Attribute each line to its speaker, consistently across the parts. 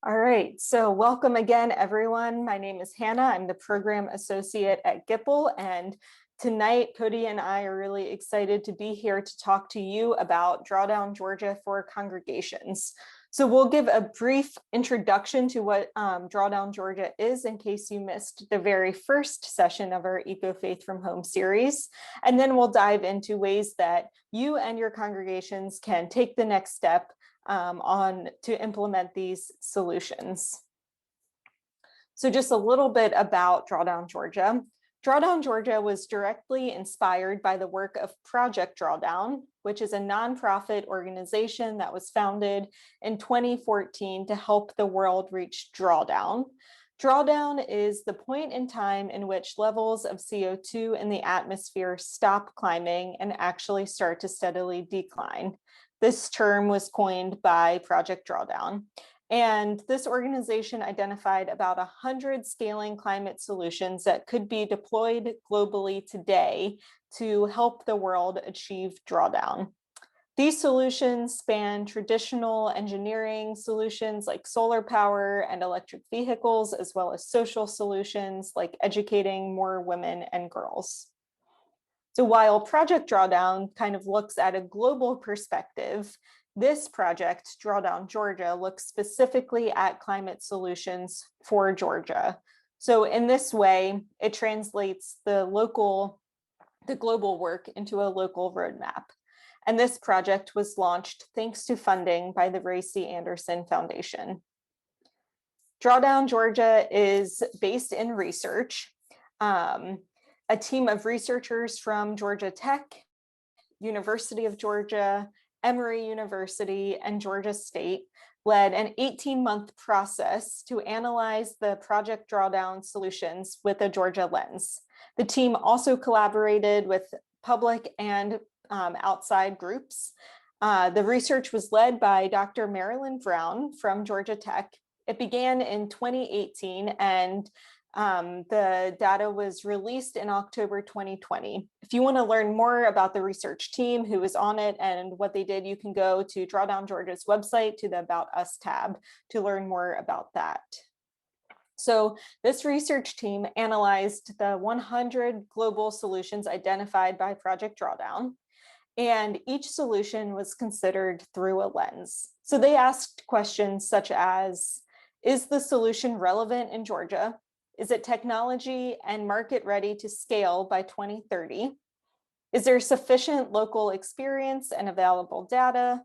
Speaker 1: All right, so welcome again, everyone. My name is Hannah. I'm the program associate at GIPL, and tonight Cody and I are really excited to be here to talk to you about Drawdown Georgia for congregations. So we'll give a brief introduction to what Drawdown Georgia is in case you missed the very first session of our Eco Faith from Home series. And then we'll dive into ways that you and your congregations can take the next step to implement these solutions. So just a little bit about Drawdown Georgia. Drawdown Georgia was directly inspired by the work of Project Drawdown, which is a nonprofit organization that was founded in 2014 to help the world reach drawdown. Drawdown is the point in time in which levels of CO2 in the atmosphere stop climbing and actually start to steadily decline. This term was coined by Project Drawdown. And this organization identified about 100 scaling climate solutions that could be deployed globally today to help the world achieve drawdown. These solutions span traditional engineering solutions like solar power and electric vehicles, as well as social solutions like educating more women and girls. So while Project Drawdown kind of looks at a global perspective, this project, Drawdown Georgia, looks specifically at climate solutions for Georgia. So in this way, it translates the global work into a local roadmap. And this project was launched thanks to funding by the Ray C. Anderson Foundation. Drawdown Georgia is based in research. A team of researchers from Georgia Tech, University of Georgia, Emory University, and Georgia State led an 18-month process to analyze the Project Drawdown solutions with a Georgia lens. The team also collaborated with public and outside groups. The research was led by Dr. Marilyn Brown from Georgia Tech. It began in 2018 and the data was released in October 2020. If you want to learn more about the research team who was on it and what they did, you can go to Drawdown Georgia's website to the About Us tab to learn more about that. So this research team analyzed the 100 global solutions identified by Project Drawdown, and each solution was considered through a lens. So they asked questions such as, is the solution relevant in Georgia? Is it technology and market ready to scale by 2030? Is there sufficient local experience and available data?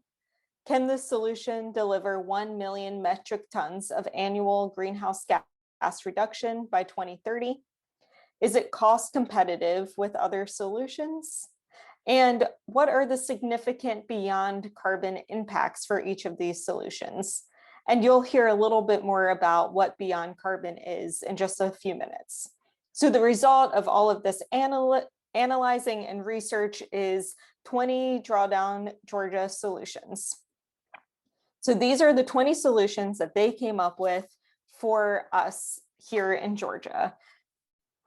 Speaker 1: Can this solution deliver 1 million metric tons of annual greenhouse gas reduction by 2030? Is it cost competitive with other solutions? And what are the significant beyond carbon impacts for each of these solutions? And you'll hear a little bit more about what beyond carbon is in just a few minutes. So the result of all of this analyzing and research is 20 Drawdown Georgia solutions. So these are the 20 solutions that they came up with for us here in Georgia.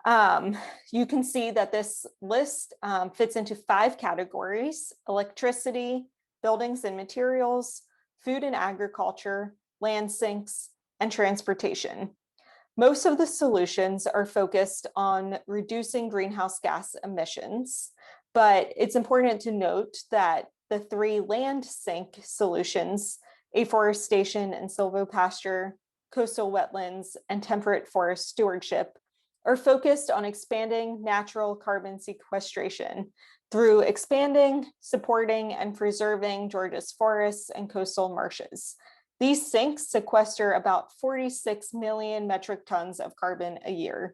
Speaker 1: You can see that this list fits into 5 categories: electricity, buildings and materials, food and agriculture, land sinks, and transportation. Most of the solutions are focused on reducing greenhouse gas emissions, but it's important to note that the 3 land sink solutions, afforestation and silvopasture, coastal wetlands, and temperate forest stewardship, are focused on expanding natural carbon sequestration through expanding, supporting, and preserving Georgia's forests and coastal marshes. These sinks sequester about 46 million metric tons of carbon a year.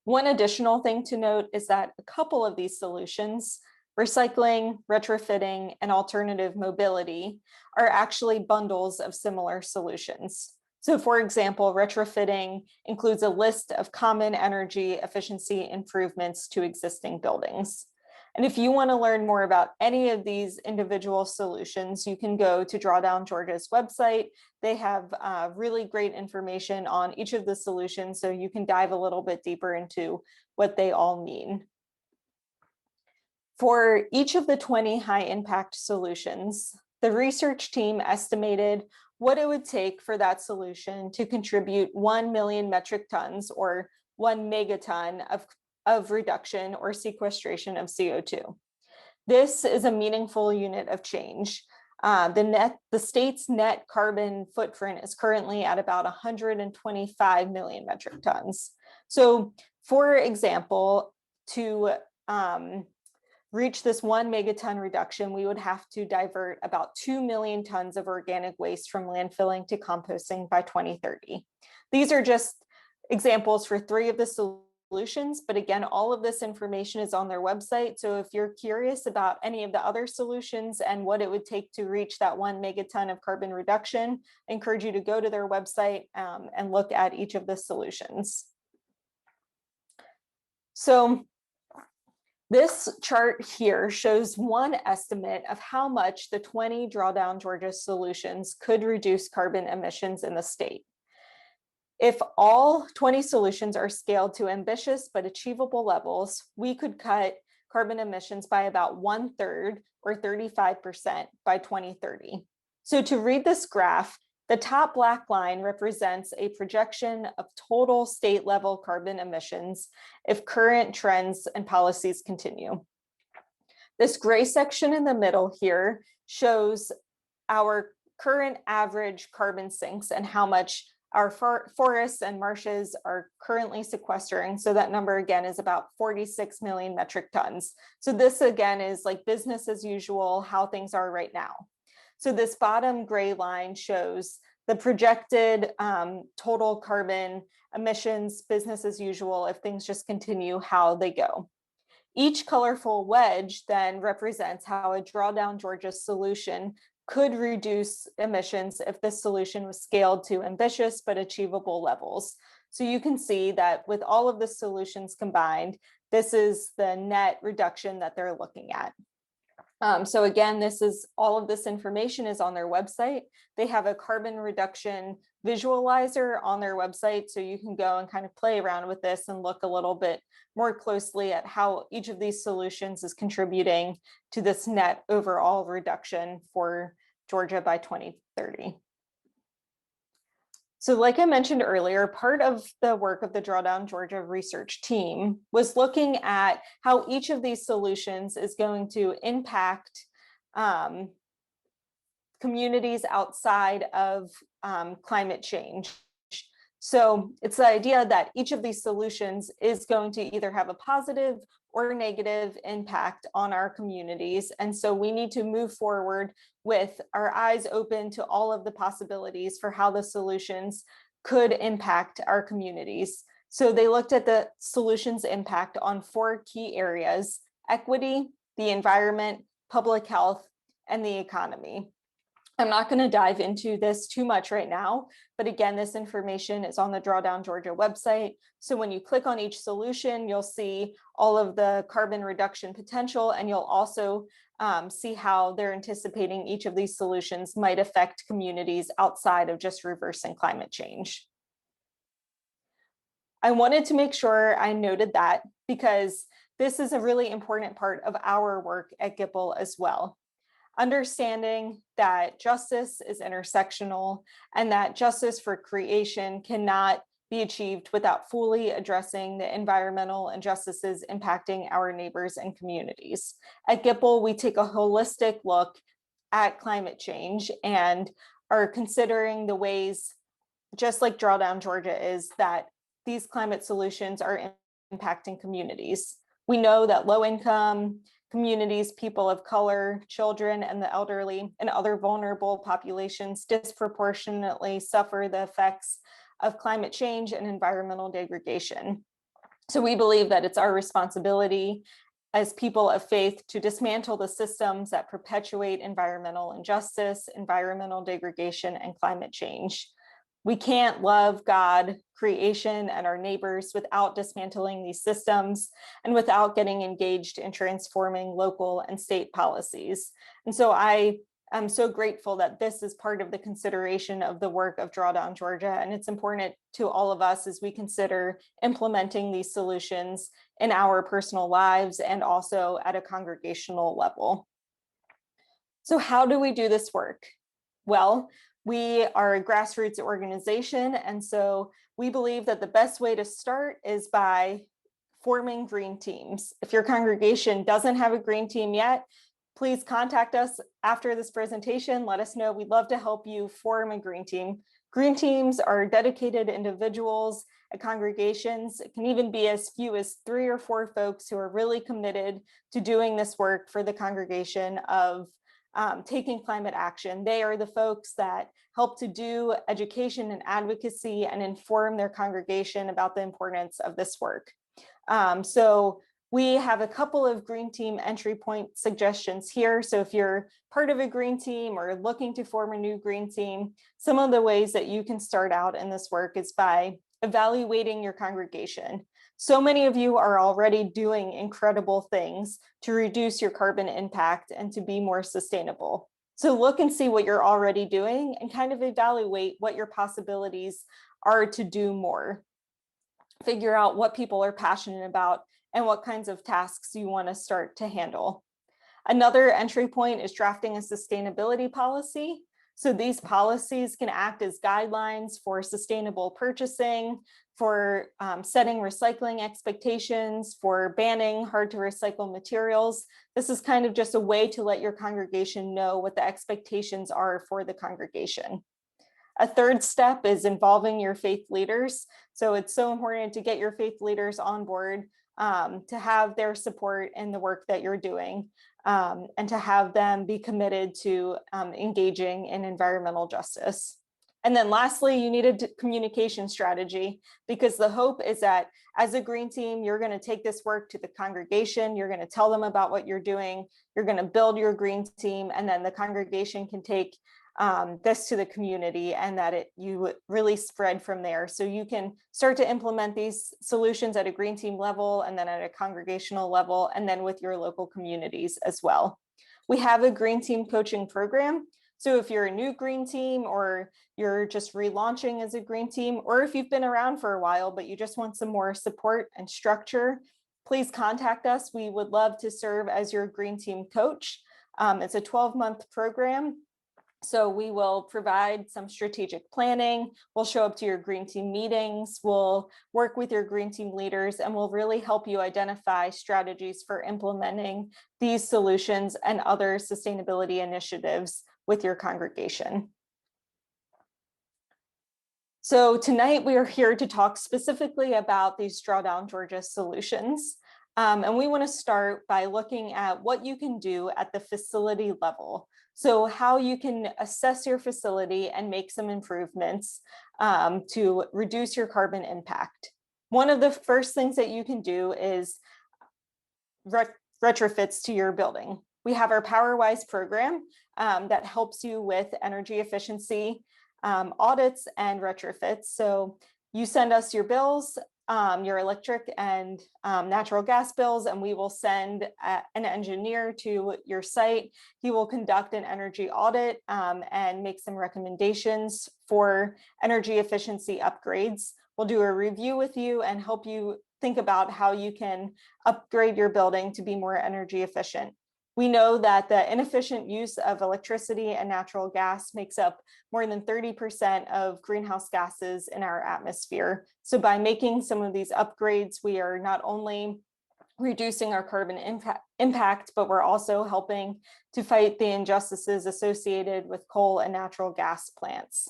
Speaker 1: One additional thing to note is that a couple of these solutions, recycling, retrofitting, and alternative mobility, are actually bundles of similar solutions. So for example, retrofitting includes a list of common energy efficiency improvements to existing buildings. And if you want to learn more about any of these individual solutions, you can go to Drawdown Georgia's website. They have really great information on each of the solutions, so you can dive a little bit deeper into what they all mean. For each of the 20 high impact solutions, the research team estimated what it would take for that solution to contribute 1 million metric tons or 1 megaton of reduction or sequestration of CO2. This is a meaningful unit of change. The state's net carbon footprint is currently at about 125 million metric tons. So, for example, to reach this 1 megaton reduction, we would have to divert about 2 million tons of organic waste from landfilling to composting by 2030. These are just examples for 3 of the solutions, but again, all of this information is on their website. So if you're curious about any of the other solutions and what it would take to reach that 1 megaton of carbon reduction, I encourage you to go to their website and look at each of the solutions. So this chart here shows one estimate of how much the 20 Drawdown Georgia solutions could reduce carbon emissions in the state. If all 20 solutions are scaled to ambitious but achievable levels, we could cut carbon emissions by about 1/3 or 35% by 2030. So to read this graph, the top black line represents a projection of total state level carbon emissions if current trends and policies continue. This gray section in the middle here shows our current average carbon sinks and how much our forests and marshes are currently sequestering. So that number again is about 46 million metric tons. So this again is like business as usual, how things are right now. So this bottom gray line shows the projected total carbon emissions, business as usual, if things just continue how they go. Each colorful wedge then represents how a Drawdown Georgia solution could reduce emissions if this solution was scaled to ambitious but achievable levels. So you can see that with all of the solutions combined, this is the net reduction that they're looking at. So again, all of this information is on their website. They have a carbon reduction visualizer on their website, so you can go and kind of play around with this and look a little bit more closely at how each of these solutions is contributing to this net overall reduction for Georgia by 2030. So like I mentioned earlier, part of the work of the Drawdown Georgia research team was looking at how each of these solutions is going to impact communities outside of climate change. So it's the idea that each of these solutions is going to either have a positive or negative impact on our communities. And so we need to move forward with our eyes open to all of the possibilities for how the solutions could impact our communities. So they looked at the solutions' impact on 4 key areas: equity, the environment, public health, and the economy. I'm not going to dive into this too much right now, but again, this information is on the Drawdown Georgia website. So when you click on each solution, you'll see all of the carbon reduction potential, and you'll also see how they're anticipating each of these solutions might affect communities outside of just reversing climate change. I wanted to make sure I noted that because this is a really important part of our work at GIPL as well. Understanding that justice is intersectional and that justice for creation cannot be achieved without fully addressing the environmental injustices impacting our neighbors and communities. At GIPL, we take a holistic look at climate change and are considering the ways, just like Drawdown Georgia is, that these climate solutions are impacting communities. We know that low-income communities, people of color, children, and the elderly, and other vulnerable populations disproportionately suffer the effects of climate change and environmental degradation. So we believe that it's our responsibility as people of faith to dismantle the systems that perpetuate environmental injustice, environmental degradation, and climate change. We can't love God, creation, and our neighbors without dismantling these systems and without getting engaged in transforming local and state policies. And so I am so grateful that this is part of the consideration of the work of Drawdown Georgia, and it's important to all of us as we consider implementing these solutions in our personal lives and also at a congregational level. So how do we do this work? Well, We are a grassroots organization, and so we believe that the best way to start is by forming green teams. If your congregation doesn't have a green team yet, please contact us after this presentation. Let us know. We'd love to help you form a green team. Green teams are dedicated individuals at congregations. It can even be as few as 3 or 4 folks who are really committed to doing this work for the congregation of taking climate action. They are the folks that help to do education and advocacy and inform their congregation about the importance of this work. So we have a couple of green team entry point suggestions here. So if you're part of a green team or looking to form a new green team, some of the ways that you can start out in this work is by evaluating your congregation. So many of you are already doing incredible things to reduce your carbon impact and to be more sustainable. So look and see what you're already doing and kind of evaluate what your possibilities are to do more. Figure out what people are passionate about and what kinds of tasks you want to start to handle. Another entry point is drafting a sustainability policy. So these policies can act as guidelines for sustainable purchasing, for setting recycling expectations, for banning hard to recycle materials. This is kind of just a way to let your congregation know what the expectations are for the congregation. A third step is involving your faith leaders. So it's so important to get your faith leaders on board, to have their support in the work that you're doing, and to have them be committed to engaging in environmental justice. And then lastly, you need a communication strategy, because the hope is that as a green team, you're going to take this work to the congregation, you're going to tell them about what you're doing, you're going to build your green team, and then the congregation can take this to the community, and that you really spread from there. So you can start to implement these solutions at a green team level, and then at a congregational level, and then with your local communities as well. We have a green team coaching program. So if you're a new green team, or you're just relaunching as a green team, or if you've been around for a while, but you just want some more support and structure, please contact us. We would love to serve as your green team coach. It's a 12-month program. So we will provide some strategic planning. We'll show up to your green team meetings. We'll work with your green team leaders, and we'll really help you identify strategies for implementing these solutions and other sustainability initiatives with your congregation. So tonight we are here to talk specifically about these Drawdown Georgia solutions. And we want to start by looking at what you can do at the facility level. So how you can assess your facility and make some improvements to reduce your carbon impact. One of the first things that you can do is retrofits to your building. We have our PowerWise program that helps you with energy efficiency audits and retrofits. So you send us your bills, your electric and natural gas bills, and we will send an engineer to your site. He will conduct an energy audit and make some recommendations for energy efficiency upgrades. We'll do a review with you and help you think about how you can upgrade your building to be more energy efficient. We know that the inefficient use of electricity and natural gas makes up more than 30% of greenhouse gases in our atmosphere. So by making some of these upgrades, we are not only reducing our carbon impact, but we're also helping to fight the injustices associated with coal and natural gas plants.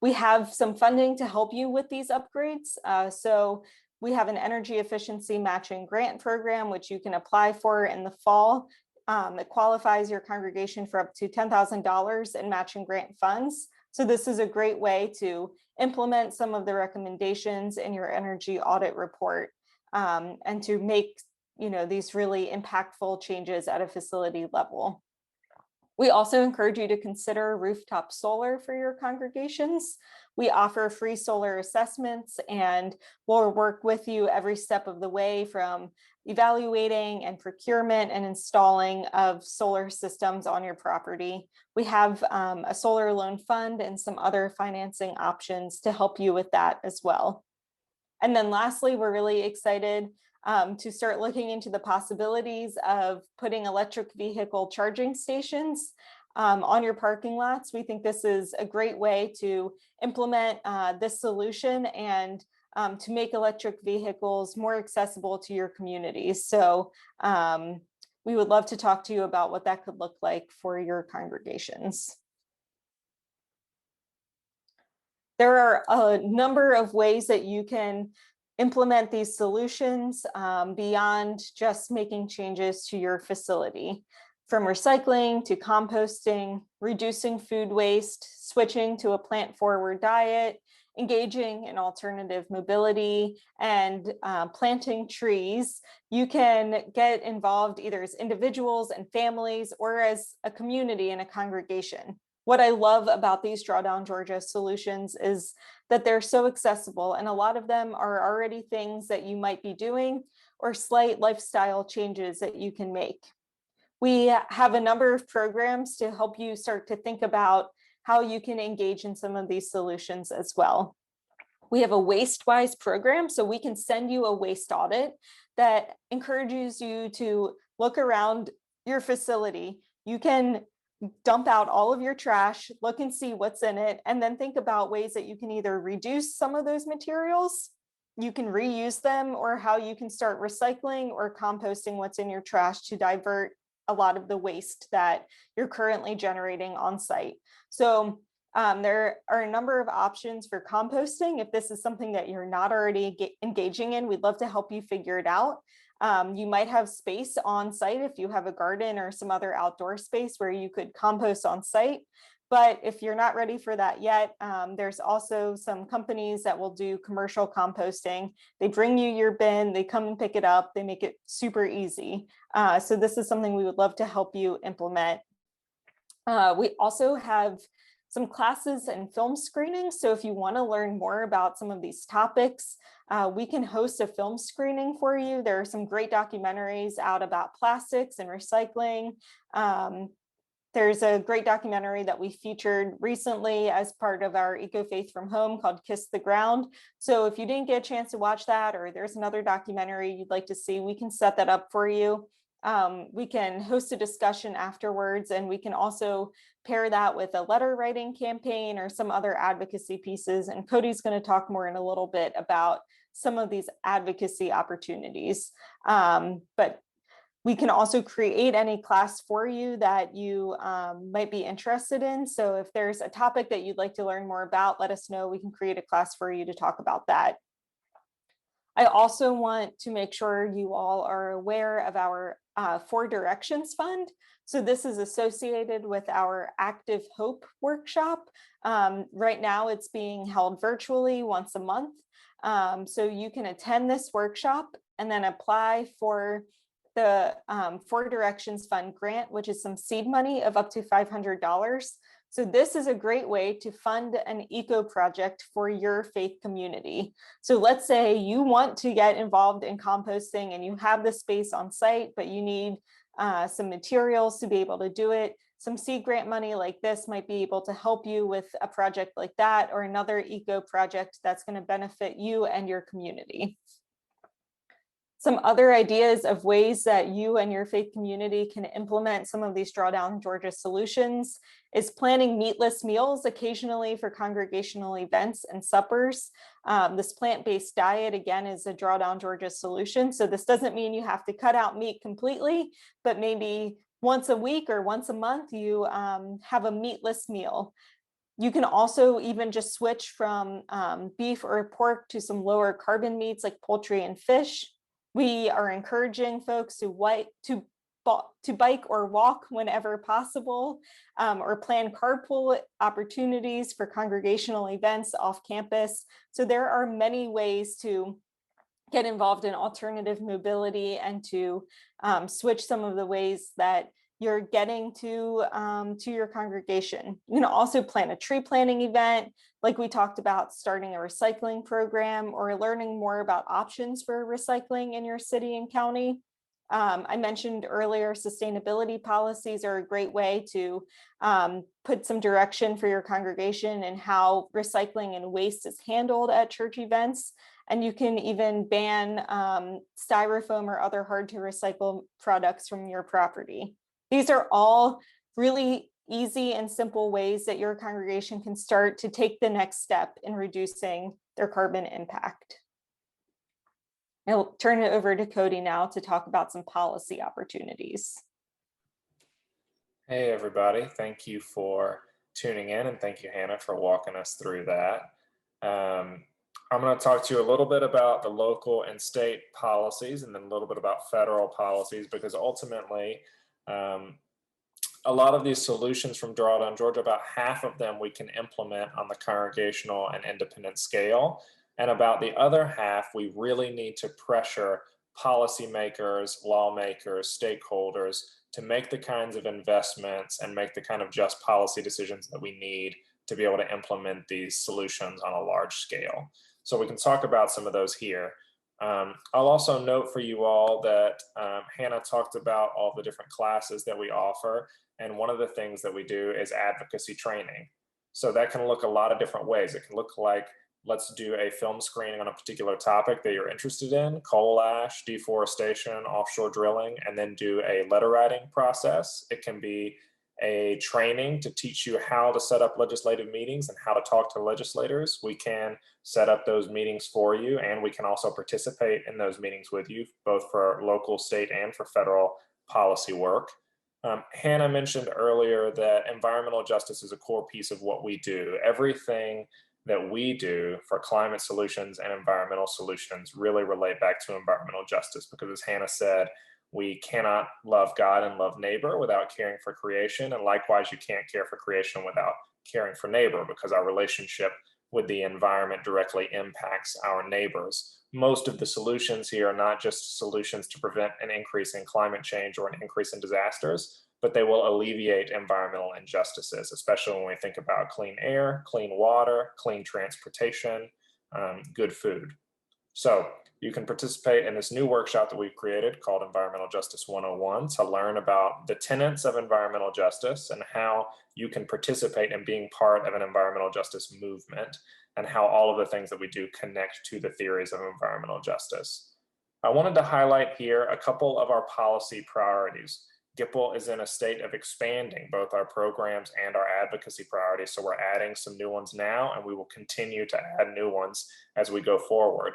Speaker 1: We have some funding to help you with these upgrades. So we have an energy efficiency matching grant program, which you can apply for in the fall. It qualifies your congregation for up to $10,000 in matching grant funds. So this is a great way to implement some of the recommendations in your energy audit report and to make these really impactful changes at a facility level. We also encourage you to consider rooftop solar for your congregations. We offer free solar assessments, and we'll work with you every step of the way, from evaluating and procurement and installing of solar systems on your property. We have a solar loan fund and some other financing options to help you with that as well. And then lastly, we're really excited to start looking into the possibilities of putting electric vehicle charging stations on your parking lots. We think this is a great way to implement this solution and to make electric vehicles more accessible to your communities. So we would love to talk to you about what that could look like for your congregations. There are a number of ways that you can implement these solutions beyond just making changes to your facility. From recycling to composting, reducing food waste, switching to a plant-forward diet, engaging in alternative mobility, and planting trees, you can get involved either as individuals and families or as a community and a congregation. What I love about these Drawdown Georgia solutions is that they're so accessible, and a lot of them are already things that you might be doing or slight lifestyle changes that you can make. We have a number of programs to help you start to think about how you can engage in some of these solutions as well. We have a WasteWise program, so we can send you a waste audit that encourages you to look around your facility. You can dump out all of your trash, look and see what's in it, and then think about ways that you can either reduce some of those materials, you can reuse them, or how you can start recycling or composting what's in your trash to divert a lot of the waste that you're currently generating on site. So there are a number of options for composting. If this is something that you're not already engaging in, we'd love to help you figure it out. You might have space on site if you have a garden or some other outdoor space where you could compost on site. But if you're not ready for that yet, there's also some companies that will do commercial composting. They bring you your bin, they come and pick it up, they make it super easy. So this is something we would love to help you implement. We also have some classes and film screenings. So if you want to learn more about some of these topics, we can host a film screening for you. There are some great documentaries out about plastics and recycling. There's a great documentary that we featured recently as part of our Eco Faith from Home called Kiss the Ground. So if you didn't get a chance to watch that, or there's another documentary you'd like to see, we can set that up for you. We can host a discussion afterwards, and we can also pair that with a letter writing campaign or some other advocacy pieces. And Cody's going to talk more in a little bit about some of these advocacy opportunities. But we can also create any class for you that you might be interested in. So if there's a topic that you'd like to learn more about, let us know. We can create a class for you to talk about that. I also want to make sure you all are aware of our 4 Directions Fund. So this is associated with our Active Hope workshop. Right now it's being held virtually once a month. So you can attend this workshop and then apply for the 4 Directions Fund grant, which is some seed money of up to $500. So this is a great way to fund an eco project for your faith community. So let's say you want to get involved in composting and you have the space on site, but you need some materials to be able to do it. Some seed grant money like this might be able to help you with a project like that, or another eco project that's going to benefit you and your community. Some other ideas of ways that you and your faith community can implement some of these Drawdown Georgia solutions is planning meatless meals occasionally for congregational events and suppers. This plant-based diet, again, is a Drawdown Georgia solution. So this doesn't mean you have to cut out meat completely, but maybe once a week or once a month, you have a meatless meal. You can also even just switch from beef or pork to some lower carbon meats like poultry and fish. We are encouraging folks to bike or walk whenever possible, or plan carpool opportunities for congregational events off campus. So there are many ways to get involved in alternative mobility and to switch some of the ways that you're getting to your congregation. You can also plan a tree planting event, like we talked about, starting a recycling program, or learning more about options for recycling in your city and county. I mentioned earlier, sustainability policies are a great way to put some direction for your congregation and how recycling and waste is handled at church events. And you can even ban styrofoam or other hard to recycle products from your property. These are all really easy and simple ways that your congregation can start to take the next step in reducing their carbon impact. I'll turn it over to Cody now to talk about some policy opportunities.
Speaker 2: Hey everybody, thank you for tuning in, and thank you, Hannah, for walking us through that. I'm going to talk to you a little bit about the local and state policies, and then a little bit about federal policies, because ultimately a lot of these solutions from Drawdown Georgia, about half of them we can implement on the congregational and independent scale, and about the other half we really need to pressure policymakers, lawmakers, stakeholders to make the kinds of investments and make the kind of just policy decisions that we need to be able to implement these solutions on a large scale. So we can talk about some of those here. I'll also note for you all that Hannah talked about all the different classes that we offer, and one of the things that we do is advocacy training. So that can look a lot of different ways. It can look like, let's do a film screening on a particular topic that you're interested in, coal ash, deforestation, offshore drilling, and then do a letter writing process. It can be a training to teach you how to set up legislative meetings and how to talk to legislators. We can set up those meetings for you, and we can also participate in those meetings with you, both for local, state, and for federal policy work. Hannah mentioned earlier that environmental justice is a core piece of what we do. Everything that we do for climate solutions and environmental solutions really relate back to environmental justice, because as Hannah said, we cannot love God and love neighbor without caring for creation. And likewise, you can't care for creation without caring for neighbor, because our relationship with the environment directly impacts our neighbors. Most of the solutions here are not just solutions to prevent an increase in climate change or an increase in disasters, but they will alleviate environmental injustices, especially when we think about clean air, clean water, clean transportation, good food. So you can participate in this new workshop that we've created called Environmental Justice 101 to learn about the tenets of environmental justice and how you can participate in being part of an environmental justice movement, and how all of the things that we do connect to the theories of environmental justice. I wanted to highlight here a couple of our policy priorities. GIPL is in a state of expanding both our programs and our advocacy priorities, so we're adding some new ones now, and we will continue to add new ones as we go forward.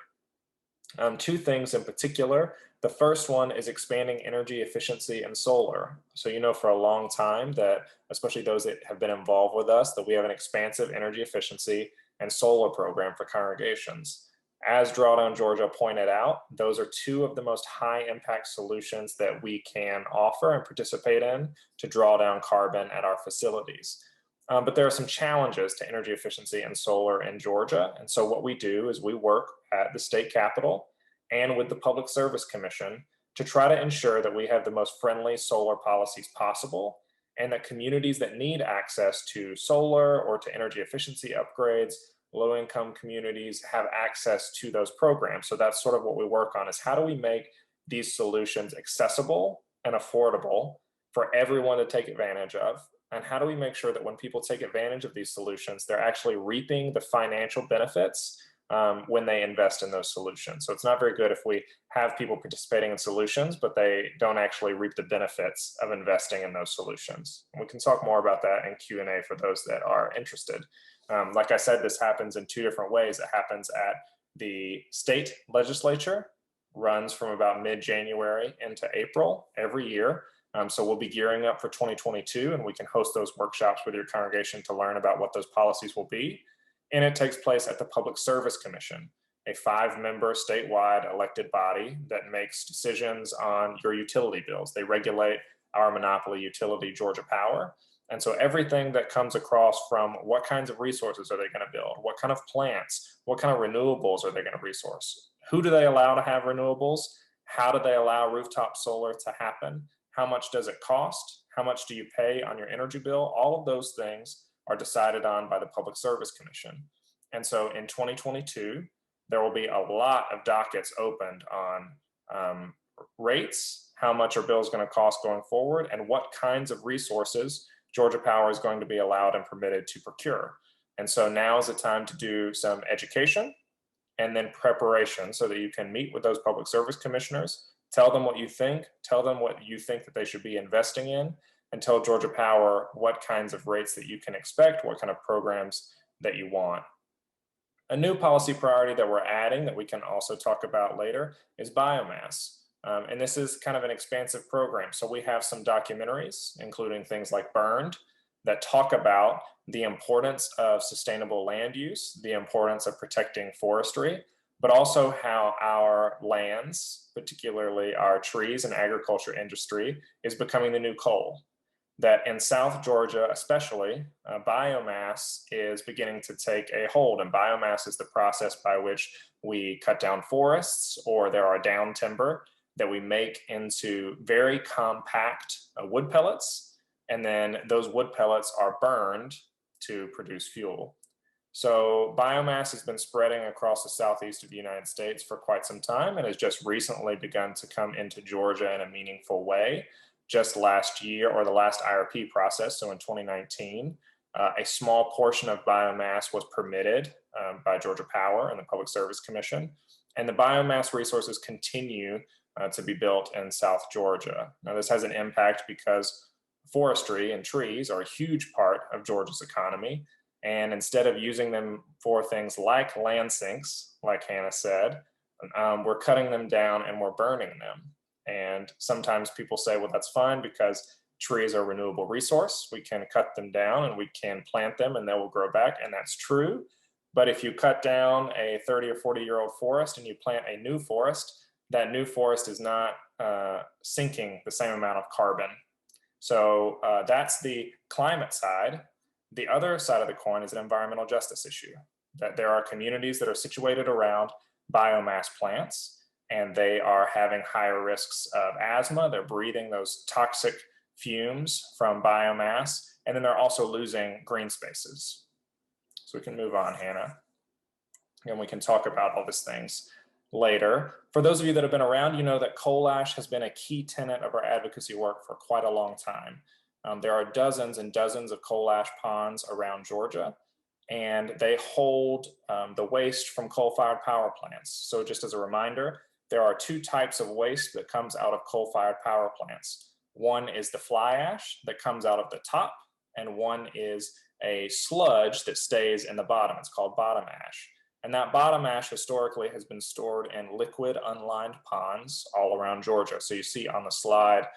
Speaker 2: Two things in particular. The first one is expanding energy efficiency and solar. So you know for a long time that, especially those that have been involved with us, that we have an expansive energy efficiency and solar program for congregations. As Drawdown Georgia pointed out, those are two of the most high impact solutions that we can offer and participate in to draw down carbon at our facilities. But there are some challenges to energy efficiency and solar in Georgia. And so what we do is we work at the state capitol and with the Public Service Commission to try to ensure that we have the most friendly solar policies possible, and that communities that need access to solar or to energy efficiency upgrades, low-income communities, have access to those programs. So that's sort of what we work on, is how do we make these solutions accessible and affordable for everyone to take advantage of? And how do we make sure that when people take advantage of these solutions, they're actually reaping the financial benefits when they invest in those solutions? So it's not very good if we have people participating in solutions, but they don't actually reap the benefits of investing in those solutions. And we can talk more about that in Q&A for those that are interested. Like I said, this happens in two different ways. It happens at the state legislature, runs from about mid-January into April every year. So we'll be gearing up for 2022, and we can host those workshops with your congregation to learn about what those policies will be. And it takes place at the Public Service Commission, a 5-member statewide elected body that makes decisions on your utility bills. They regulate our monopoly utility, Georgia Power. And so everything that comes across from what kinds of resources are they going to build, what kind of plants, what kind of renewables are they going to resource, who do they allow to have renewables, how do they allow rooftop solar to happen, how much does it cost, how much do you pay on your energy bill? All of those things are decided on by the Public Service Commission. And so in 2022, there will be a lot of dockets opened on rates, how much are bills going to cost going forward, and what kinds of resources Georgia Power is going to be allowed and permitted to procure. And so now is the time to do some education and then preparation so that you can meet with those public service commissioners, tell them what you think that they should be investing in, and tell Georgia Power what kinds of rates that you can expect, what kind of programs that you want. A new policy priority that we're adding that we can also talk about later is biomass. And this is kind of an expansive program. So we have some documentaries, including things like Burned, that talk about the importance of sustainable land use, the importance of protecting forestry, but also how our lands, particularly our trees and agriculture industry, is becoming the new coal. That in South Georgia, especially, biomass is beginning to take a hold. And biomass is the process by which we cut down forests, or there are down timber that we make into very compact wood pellets. And then those wood pellets are burned to produce fuel. So biomass has been spreading across the southeast of the United States for quite some time and has just recently begun to come into Georgia in a meaningful way. Just last year, or the last IRP process, so in 2019, a small portion of biomass was permitted by Georgia Power and the Public Service Commission. And the biomass resources continue to be built in South Georgia. Now, this has an impact because forestry and trees are a huge part of Georgia's economy. And instead of using them for things like land sinks, like Hannah said, we're cutting them down and we're burning them. And sometimes people say, well, that's fine because trees are a renewable resource. We can cut them down and we can plant them and they will grow back. And that's true. But if you cut down a 30 or 40-year-old forest and you plant a new forest, that new forest is not sinking the same amount of carbon. So that's the climate side. The other side of the coin is an environmental justice issue, that there are communities that are situated around biomass plants, and they are having higher risks of asthma. They're breathing those toxic fumes from biomass, and then they're also losing green spaces. So we can move on, Hannah, and we can talk about all these things later. For those of you that have been around, you know that coal ash has been a key tenet of our advocacy work for quite a long time. There are dozens and dozens of coal ash ponds around Georgia, and they hold the waste from coal-fired power plants. So just as a reminder, there are two types of waste that comes out of coal-fired power plants. One is the fly ash that comes out of the top, and one is a sludge that stays in the bottom. It's called bottom ash. And that bottom ash historically has been stored in liquid unlined ponds all around Georgia. So you see on the slide,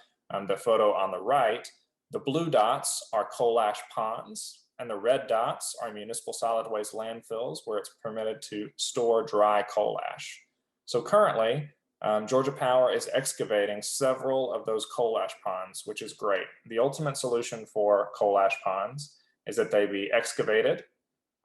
Speaker 2: the photo on the right, the blue dots are coal ash ponds, and the red dots are municipal solid waste landfills where it's permitted to store dry coal ash. So currently, Georgia Power is excavating several of those coal ash ponds, which is great. The ultimate solution for coal ash ponds is that they be excavated,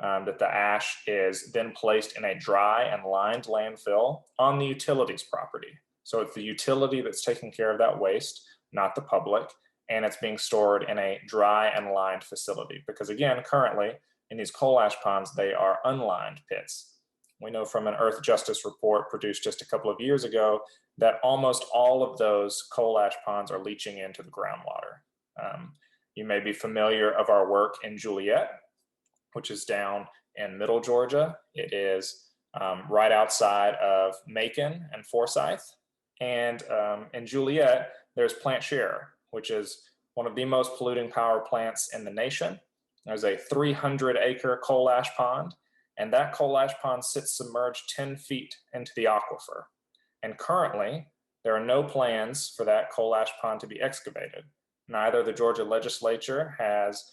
Speaker 2: that the ash is then placed in a dry and lined landfill on the utilities property. So it's the utility that's taking care of that waste, not the public, and it's being stored in a dry and lined facility. Because again, currently in these coal ash ponds, they are unlined pits. We know from an Earth Justice report produced just a couple of years ago that almost all of those coal ash ponds are leaching into the groundwater. You may be familiar of our work in Juliet, which is down in middle Georgia. It is right outside of Macon and Forsyth. And in Juliet, there's Plant Share, which is one of the most polluting power plants in the nation. There's a 300-acre coal ash pond, and that coal ash pond sits submerged 10 feet into the aquifer. And currently, there are no plans for that coal ash pond to be excavated. Neither the Georgia legislature has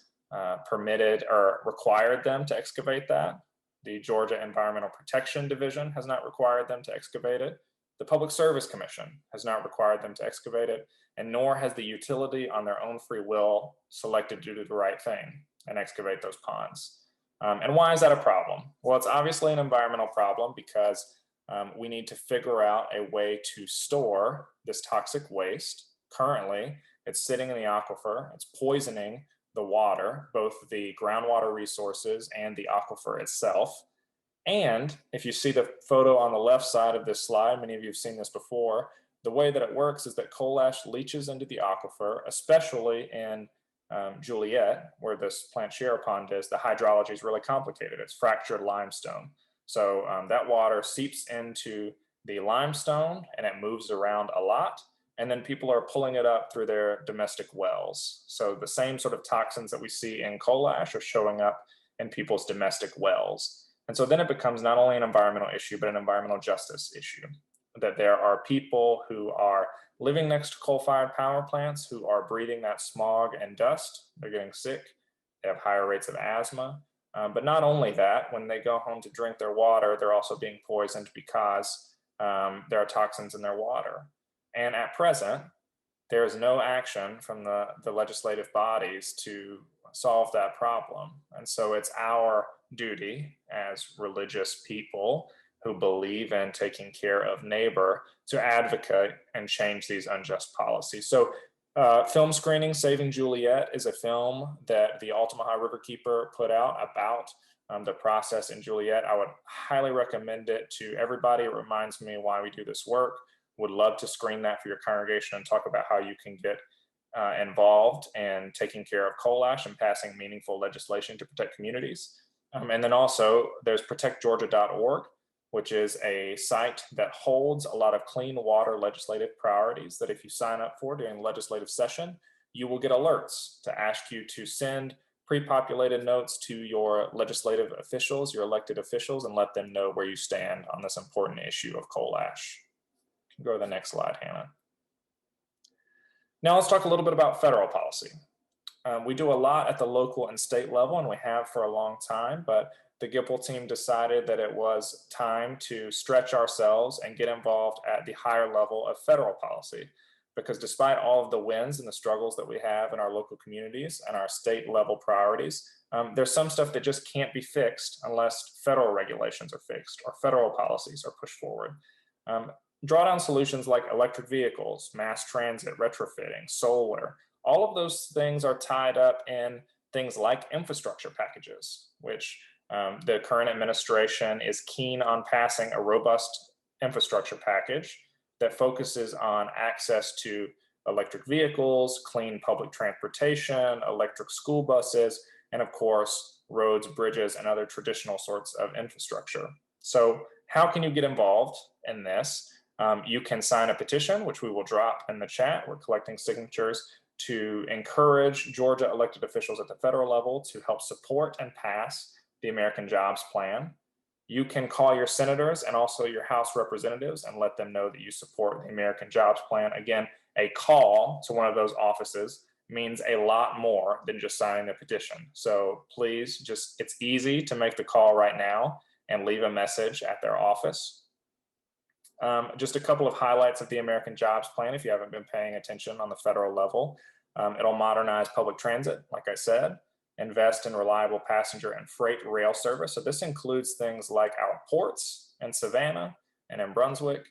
Speaker 2: permitted or required them to excavate that. The Georgia Environmental Protection Division has not required them to excavate it. The Public Service Commission has not required them to excavate it, and nor has the utility on their own free will selected to do the right thing and excavate those ponds. And why is that a problem? Well, it's obviously an environmental problem because we need to figure out a way to store this toxic waste. Currently, it's sitting in the aquifer, it's poisoning the water, both the groundwater resources and the aquifer itself. And if you see the photo on the left side of this slide, many of you have seen this before, the way that it works is that coal ash leaches into the aquifer, especially in Juliet, where this Plant Share pond is. The hydrology is really complicated. It's fractured limestone. So that water seeps into the limestone and it moves around a lot. and then people are pulling it up through their domestic wells. So the same sort of toxins that we see in coal ash are showing up in people's domestic wells. And so then it becomes not only an environmental issue, but an environmental justice issue, that there are people who are living next to coal-fired power plants who are breathing that smog and dust. They're getting sick. They have higher rates of asthma. But not only that, when they go home to drink their water, they're also being poisoned because there are toxins in their water. And at present, there is no action from the legislative bodies to solve that problem. And so it's our duty as religious people who believe in taking care of neighbor to advocate and change these unjust policies. So film screening, Saving Juliet, is a film that the Altamaha Riverkeeper put out about the process in Juliet. I would highly recommend it to everybody. It reminds me why we do this work. Would love to screen that for your congregation and talk about how you can get involved in taking care of coal ash and passing meaningful legislation to protect communities. And then also there's protectgeorgia.org, which is a site that holds a lot of clean water legislative priorities that if you sign up for during the legislative session, you will get alerts to ask you to send pre-populated notes to your legislative officials, your elected officials, and let them know where you stand on this important issue of coal ash. You can go to the next slide, Hannah. Now let's talk a little bit about federal policy. We do a lot at the local and state level, and we have for a long time, but the GIPL team decided that it was time to stretch ourselves and get involved at the higher level of federal policy. Because despite all of the wins and the struggles that we have in our local communities and our state level priorities, there's some stuff that just can't be fixed unless federal regulations are fixed or federal policies are pushed forward. Drawdown solutions like electric vehicles, mass transit, retrofitting, solar, all of those things are tied up in things like infrastructure packages, which the current administration is keen on passing a robust infrastructure package that focuses on access to electric vehicles, clean public transportation, electric school buses, and of course, roads, bridges, and other traditional sorts of infrastructure. So how can you get involved in this? You can sign a petition, which we will drop in the chat. We're collecting signatures to encourage Georgia elected officials at the federal level to help support and pass the American Jobs Plan. You can call your senators and also your House representatives and let them know that you support the American Jobs Plan. Again, a call to one of those offices means a lot more than just signing the petition. So please, it's easy to make the call right now and leave a message at their office. Just a couple of highlights of the American Jobs Plan if you haven't been paying attention on the federal level. It'll modernize public transit, like I said, invest in reliable passenger and freight rail service. So this includes things like our ports in Savannah and in Brunswick,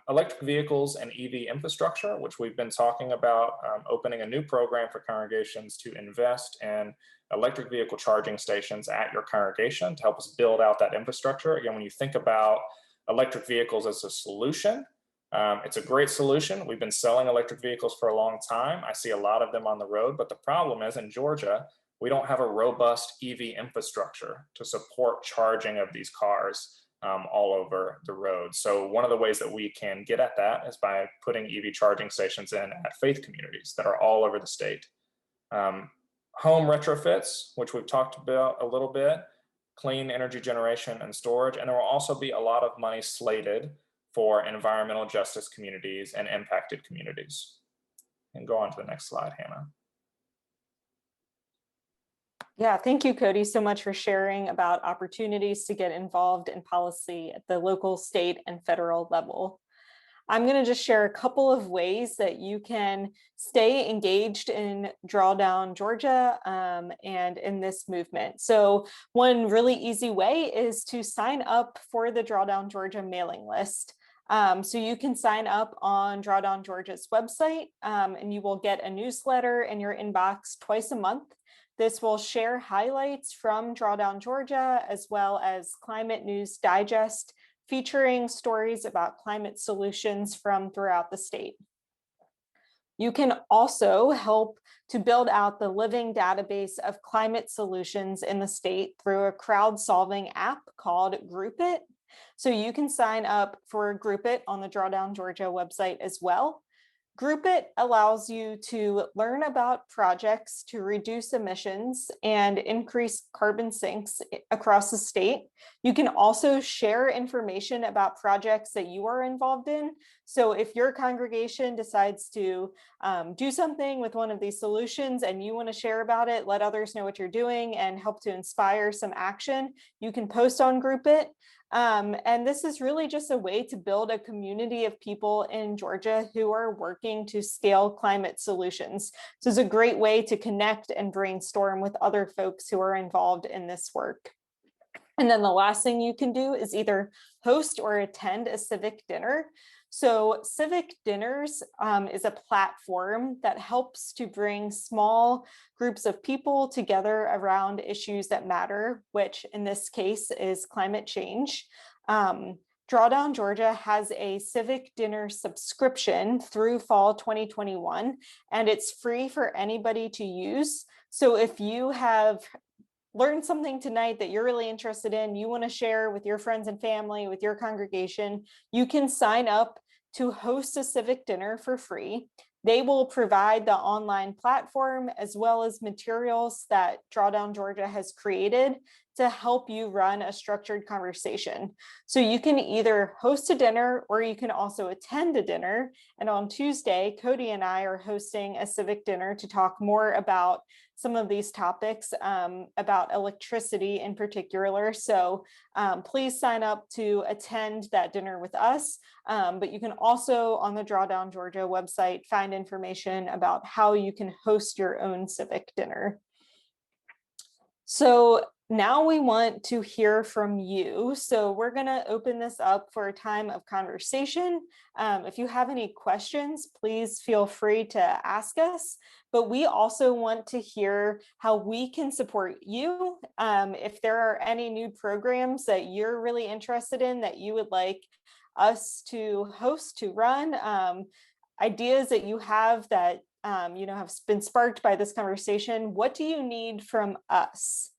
Speaker 2: electric vehicles and EV infrastructure, which we've been talking about, opening a new program for congregations to invest in electric vehicle charging stations at your congregation to help us build out that infrastructure. Again, when you think about electric vehicles as a solution, it's a great solution. We've been selling electric vehicles for a long time. I see a lot of them on the road, but the problem is in Georgia, we don't have a robust EV infrastructure to support charging of these cars all over the road. So one of the ways that we can get at that is by putting EV charging stations in at faith communities that are all over the state. Home retrofits, which we've talked about a little bit, clean energy generation and storage, and there will also be a lot of money slated for environmental justice communities and impacted communities. And go on to the next slide, Hannah.
Speaker 1: Yeah, thank you, Cody, so much for sharing about opportunities to get involved in policy at the local, state, and federal level. I'm going to just share a couple of ways that you can stay engaged in Drawdown Georgia and in this movement. So one really easy way is to sign up for the Drawdown Georgia mailing list. So you can sign up on Drawdown Georgia's website and you will get a newsletter in your inbox twice a month. This will share highlights from Drawdown Georgia, as well as Climate News Digest, featuring stories about climate solutions from throughout the state. You can also help to build out the living database of climate solutions in the state through a crowd-solving app called Group It. So you can sign up for Group It on the Drawdown Georgia website as well. Group It allows you to learn about projects to reduce emissions and increase carbon sinks across the state. You can also share information about projects that you are involved in. So if your congregation decides to do something with one of these solutions and you want to share about it, let others know what you're doing and help to inspire some action, you can post on Group It. And this is really just a way to build a community of people in Georgia who are working to scale climate solutions. So it's a great way to connect and brainstorm with other folks who are involved in this work. And then the last thing you can do is either host or attend a civic dinner. So civic dinners is a platform that helps to bring small groups of people together around issues that matter, which in this case is climate change. Drawdown Georgia has a civic dinner subscription through fall 2021, and it's free for anybody to use. So if you have learned something tonight that you're really interested in, you want to share with your friends and family, with your congregation, you can sign up to host a civic dinner for free. They will provide the online platform as well as materials that Drawdown Georgia has created to help you run a structured conversation. So you can either host a dinner or you can also attend a dinner. And on Tuesday, Cody and I are hosting a civic dinner to talk more about some of these topics, about electricity in particular. So please sign up to attend that dinner with us. But you can also on the Drawdown Georgia website find information about how you can host your own civic dinner. So now we want to hear from you. So we're going to open this up for a time of conversation. If you have any questions, please feel free to ask us. But we also want to hear how we can support you. If there are any new programs that you're really interested in that you would like us to host, to run, ideas that you have that have been sparked by this conversation, what do you need from us?